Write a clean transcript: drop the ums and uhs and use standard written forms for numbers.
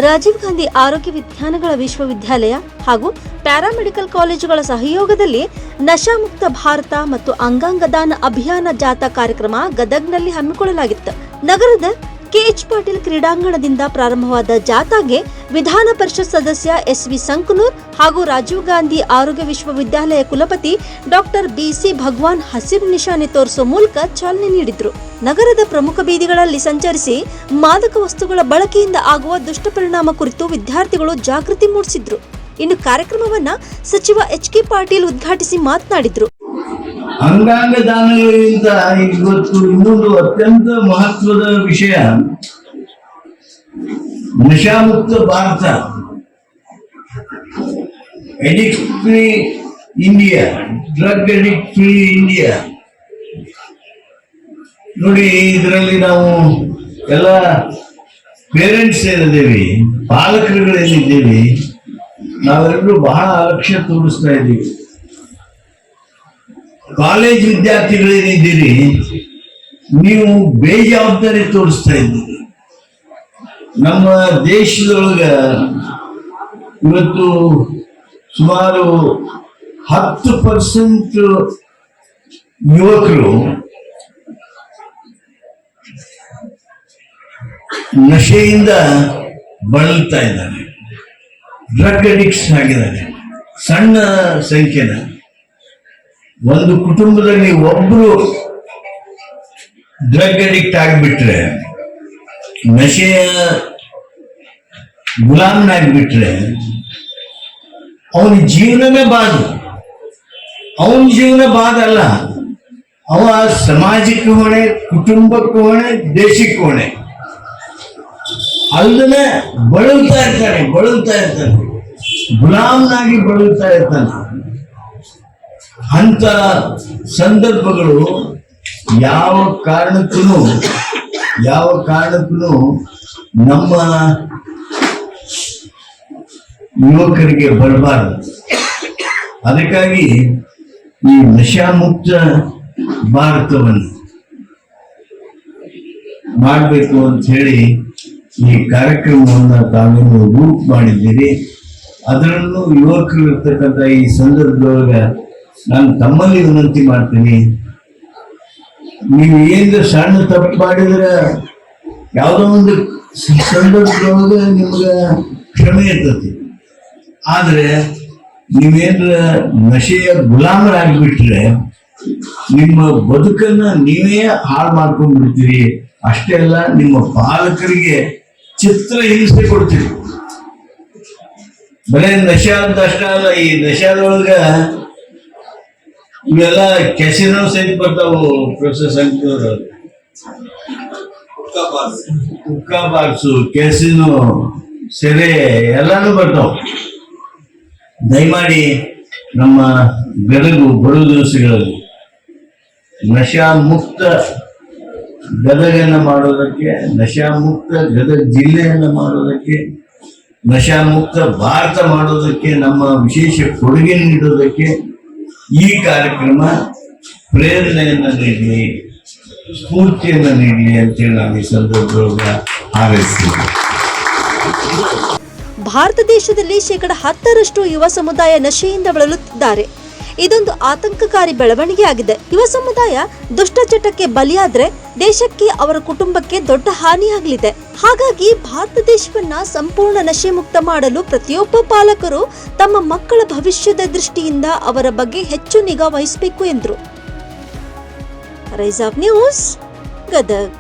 ರಾಜೀವ್ ಗಾಂಧಿ ಆರೋಗ್ಯ ವಿಜ್ಞಾನಗಳ ವಿಶ್ವವಿದ್ಯಾಲಯ ಹಾಗೂ ಪ್ಯಾರಾಮೆಡಿಕಲ್ ಕಾಲೇಜುಗಳ ಸಹಯೋಗದಲ್ಲಿ ನಶಾಮುಕ್ತ ಭಾರತ ಮತ್ತು ಅಂಗಾಂಗ ದಾನ ಅಭಿಯಾನ ಜಾಥಾ ಕಾರ್ಯಕ್ರಮ ಗದಗ್ನಲ್ಲಿ ಹಮ್ಮಿಕೊಳ್ಳಲಾಗಿತ್ತು. ನಗರದ ಕೆಎಚ್ ಪಾಟೀಲ್ ಕ್ರೀಡಾಂಗಣದಿಂದ ಪ್ರಾರಂಭವಾದ ಜಾಥಾಗೆ ವಿಧಾನ ಪರಿಷತ್ ಸದಸ್ಯ ಎಸ್.ವಿ. ಸಂಕನೂರ್ ಹಾಗೂ ರಾಜೀವ್ ಗಾಂಧಿ ಆರೋಗ್ಯ ವಿಶ್ವವಿದ್ಯಾಲಯ ಕುಲಪತಿ ಡಾಕ್ಟರ್ ಬಿ.ಸಿ. ಭಗವಾನ್ ಹಸಿರು ನಿಶಾನೆ ತೋರಿಸುವ ಮೂಲಕ ಚಾಲನೆ ನೀಡಿದ್ರು. ನಗರದ ಪ್ರಮುಖ ಬೀದಿಗಳಲ್ಲಿ ಸಂಚರಿಸಿ ಮಾದಕ ವಸ್ತುಗಳ ಬಳಕೆಯಿಂದ ಆಗುವ ದುಷ್ಟಪರಿಣಾಮ ಕುರಿತು ವಿದ್ಯಾರ್ಥಿಗಳು ಜಾಗೃತಿ ಮೂಡಿಸಿದ್ರು. ಇನ್ನು ಕಾರ್ಯಕ್ರಮವನ್ನ ಸಚಿವ ಎಚ್.ಕೆ. ಪಾಟೀಲ್ ಉದ್ಘಾಟಿಸಿ ಮಾತನಾಡಿದ್ರು. ಅಂಗಾಂಗ ದಾನಗಳಿಂದ ಇವತ್ತು ಇನ್ನೊಂದು ಅತ್ಯಂತ ಮಹತ್ವದ ವಿಷಯ ನಶಾಮುಕ್ತ Bharat, addict free India, drug addict free India. ನೋಡಿ, ಇದರಲ್ಲಿ ನಾವು ಎಲ್ಲ ಪೇರೆಂಟ್ಸ್ ಏನಿದ್ದೇವೆ, ಪಾಲಕರುಗಳೇನಿದ್ದೇವೆ, ನಾವೆಲ್ಲರೂ ಬಹಳ ಅಲಕ್ಷ್ಯ ತೋರಿಸ್ತಾ ಇದ್ದೀವಿ. ಕಾಲೇಜ್ ವಿದ್ಯಾರ್ಥಿಗಳೇನಿದ್ದೀರಿ, ನೀವು ಬೇಜವಾಬ್ದಾರಿ ತೋರಿಸ್ತಾ ಇದ್ದೀರಿ. ನಮ್ಮ ದೇಶದೊಳಗ ಇವತ್ತು ಸುಮಾರು 10% ಯುವಕರು ನಶೆಯಿಂದ ಬಳಲ್ತಾ ಇದ್ದಾರೆ, ಡ್ರಗ್ ಅಡಿಕ್ಟ್ಸ್ ಆಗಿದ್ದಾರೆ. ಸಣ್ಣ ಸಂಖ್ಯೆನ ಒಂದು ಕುಟುಂಬದಲ್ಲಿ ಒಬ್ರು ಡ್ರಗ್ ಅಡಿಕ್ಟ್ ಆಗಿಬಿಟ್ರೆ, ನಶೆಯ ಗುಲಾಮನಾಗ್ಬಿಟ್ರೆ ಅವನ ಜೀವನವೇ ಬಾದು. ಅವನ ಜೀವನ ಬಾದಲ್ಲ, ಅವ ಸಮಾಜಕ್ಕೆ ಹೊಣೆ, ಕುಟುಂಬಕ್ಕೆ ಹೊಣೆ, ದೇಶಕ್ಕೆ ಹೊಣೆ. ಅಲ್ಲದೆ ಬಳಲ್ತಾ ಇರ್ತಾನೆ, ಗುಲಾಮನಾಗಿ ಬಳಲ್ತಾ ಇರ್ತಾನೆ. ಅಂತ ಸಂದರ್ಭಗಳು ಯಾವ ಕಾರಣಕ್ಕೂ ನಮ್ಮ ಯುವಕರಿಗೆ ಬರಬಾರದು. ಅದಕ್ಕಾಗಿ ಈ ನಶಾಮುಕ್ತ ಭಾರತವನ್ನು ಮಾಡಬೇಕು ಅಂತ ಹೇಳಿ ಈ ಕಾರ್ಯಕ್ರಮವನ್ನು ತಾವೇನು ರೂಪ್ ಮಾಡಿದ್ದೀರಿ. ಅದರಲ್ಲೂ ಯುವಕರು ಇರ್ತಕ್ಕಂಥ ಈ ಸಂದರ್ಭದೊಳಗ ನಾನು ತಮ್ಮಲ್ಲಿ ವಿನಂತಿ ಮಾಡ್ತೀನಿ, ನೀವು ಏನು ಸಣ್ಣ ತಪ್ಪು ಮಾಡಿದ್ರೆ ಯಾವುದೋ ಒಂದು ಸಂದರ್ಭದೊಳಗೆ ನಿಮ್ಗೆ ಕ್ಷಮೆ ಇರ್ತತಿ. ಆದ್ರೆ ನೀವೇನ್ರ ನಶೆಯ ಗುಲಾಮರಾಗಿಬಿಟ್ರೆ ನಿಮ್ಮ ಬದುಕನ್ನ ನೀವೇ ಹಾಳು ಮಾಡ್ಕೊಂಡ್ಬಿಡ್ತೀರಿ. ಅಷ್ಟೇ ಅಲ್ಲ, ನಿಮ್ಮ ಪಾಲಕರಿಗೆ ಚಿತ್ರ ಹಿಂಸೆ ಕೊಡ್ತೀರಿ. ಬರೇ ನಶೆ ಅಂತ ಅಷ್ಟ ಅಲ್ಲ, ಈ ನಶಾದೊಳಗ ಇವೆಲ್ಲ ಕೆಸಿನೋ ಸಹಿತ ಬರ್ತಾವು. ಪ್ರೊಫೆಸರ್ ಸಂಕೂರ್, ಹುಕ್ಕಾ ಬಾಕ್ಸು, ಕೆಸಿನೋ, ಸೆರೆ ಎಲ್ಲಾನು ಬರ್ತಾವ. ದಯಮಾಡಿ ನಮ್ಮ ಗದಗು ಬರೋ ದಿವಸಗಳಲ್ಲಿ ನಶಾಮುಕ್ತ ಗದಗನ್ನ ಮಾಡೋದಕ್ಕೆ, ನಶಾಮುಕ್ತ ಗದಗ ಜಿಲ್ಲೆಯನ್ನ ಮಾಡೋದಕ್ಕೆ, ನಶಾಮುಕ್ತ ಭಾರತ ಮಾಡೋದಕ್ಕೆ ನಮ್ಮ ವಿಶೇಷ ಕೊಡುಗೆ ನೀಡೋದಕ್ಕೆ ಈ ಕಾರ್ಯಕ್ರಮ ಪ್ರೇರಣೆಯನ್ನ ನೀಡಲಿ, ಸ್ಫೂರ್ತಿಯನ್ನ ನೀಡಲಿ ಅಂತೇಳಿ ನಾನು ಈ ಸಂದರ್ಭದೊಳಗೆ ಹಾರೈಸ್ತೀನಿ. ಭಾರತ ದೇಶದಲ್ಲಿ 10% ಯುವ ಸಮುದಾಯ ನಶೆಯಿಂದ ಬಳಲುತ್ತಿದ್ದಾರೆ. ಇದೊಂದು ಆತಂಕಕಾರಿ ಬೆಳವಣಿಗೆ ಆಗಿದೆ. ಯುವ ಸಮುದಾಯ ದುಷ್ಟಚಟಕ್ಕೆ ಬಲಿಯಾದ್ರೆ ದೇಶಕ್ಕೆ, ಅವರ ಕುಟುಂಬಕ್ಕೆ ದೊಡ್ಡ ಹಾನಿಯಾಗಲಿದೆ. ಹಾಗಾಗಿ ಭಾರತ ದೇಶವನ್ನ ಸಂಪೂರ್ಣ ನಶೆ ಮುಕ್ತ ಮಾಡಲು ಪ್ರತಿಯೊಬ್ಬ ಪಾಲಕರು ತಮ್ಮ ಮಕ್ಕಳ ಭವಿಷ್ಯದ ದೃಷ್ಟಿಯಿಂದ ಅವರ ಬಗ್ಗೆ ಹೆಚ್ಚು ನಿಗಾ ವಹಿಸಬೇಕು ಎಂದರು. Rise of news, Gadag.